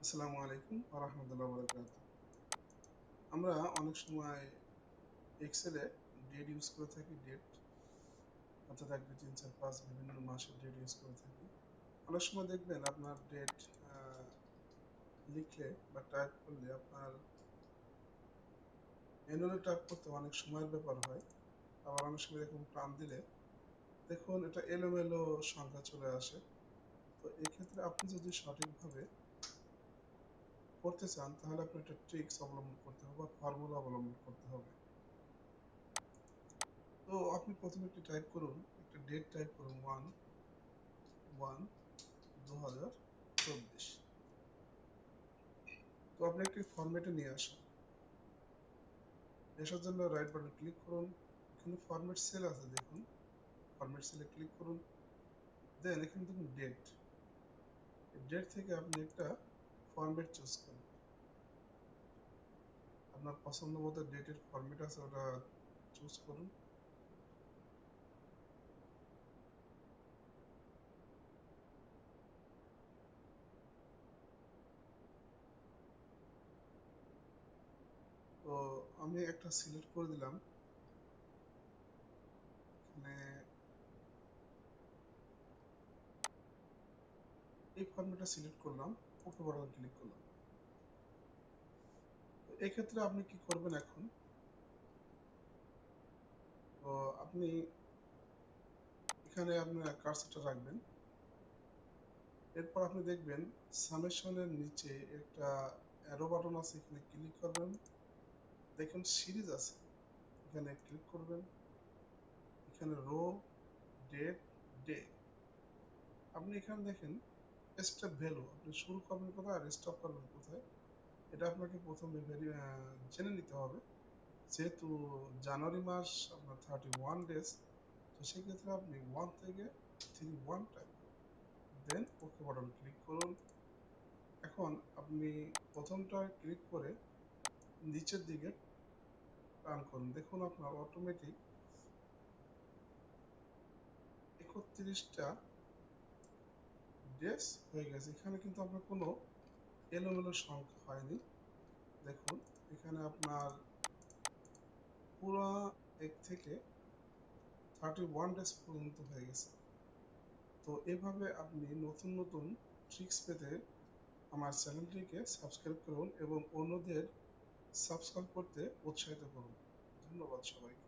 আসসালামু আলাইকুম ওয়া রাহমাতুল্লাহি ওয়া বারাকাতুহু। আমরা অনেক সময় এক্সেলে ডেট ইউজ করে থাকি। ডেট অর্থাৎ ১, ২, ৩, ৪, ৫ বিভিন্ন মাসের ডেট ইউজ করে থাকি। অনেক সময় দেখবেন আপনার ডেট আ লিখলে বা টাইপ করলে আপনার ম্যানুয়ালি টাইপ করতে অনেক সময়ের ব্যাপার হয়। আবার অনেক সময় এরকম টান দিলে দেখুন এটা এলোমেলো সংখ্যা চলে আসে। তো এক্ষেত্রে আপনি যদি সঠিকভাবে করতে চান তাহলে আপনার একটা ট্রিকস অবলম্বন করতে হবে বা ফর্মুলা অবলম্বন করতে হবে। তো আপনি ১ম একটি টাইপ করুন, একটা ডেট টাইপ করুন ১/১/২০২৪। তো আপনি একটি ফরম্যাটে নিয়ে আসুন। নিয়ে আসার জন্য রাইট বাটন ক্লিক করুন। এখানে ফরম্যাট সেল আছে দেখুন। ফরম্যাট সেলে ক্লিক করুন। দেন এখানে দেখুন ডেট। এই ডেট থেকে আপনি একটা ফরম্যাট চুজ করুন। আপনার পছন্দ মতো ডেটের ফরম্যাট আছে ওটা চুজ করুন। তো আমি একটা সিলেক্ট করে দিলাম। এখানে এই ফরম্যাটটা সিলেক্ট করলাম। ওকে বাটন ক্লিক করলাম। তো এক্ষেত্রে আপনি কি করবেন এখন? তো আপনি এখানে আপনার কার্সরটা রাখবেন। এরপর আপনি দেখবেন সামেশনের নিচে একটা অ্যারো বাটন আছে, এখানে ক্লিক করবেন। দেখুন সিরিজ আছে, এখানে ক্লিক করবেন। এখানে রো, ডেট, ডে। আপনি এখানে দেখেন স্টেপ ভ্যালু আপনি শুরু করবেন কোথায় আর স্টপ করবেন কোথায়, এটা আপনাকে প্রথমে জেনে নিতে হবে। যেহেতু জানুয়ারি মাস আপনার 31 ডেজ, তো সেক্ষেত্রে আপনি 1 থেকে 31 টাইপ করুন। দেন ওকে বাটন ক্লিক করুন। এখন আপনি প্রথমটা ক্লিক করে নিচের দিকে টান করুন। দেখুন আপনার অটোমেটিক ৩১টা ডেজ হয়ে গেছে। এখানে কিন্তু আপনার কোনো এলোমেলো সংখ্যা হয়নি। দেখুন এখানে আপনার পুরা ১ থেকে 31 ডেজ পর্যন্ত হয়ে গেছে। তো এভাবে আপনি নতুন, নতুন ট্রিক্স পেতে আমার চ্যানেলটিকে সাবস্ক্রাইব করুন এবং অন্যদের সাবস্ক্রাইব করতে উৎসাহিত করুন। ধন্যবাদ সবাইকে।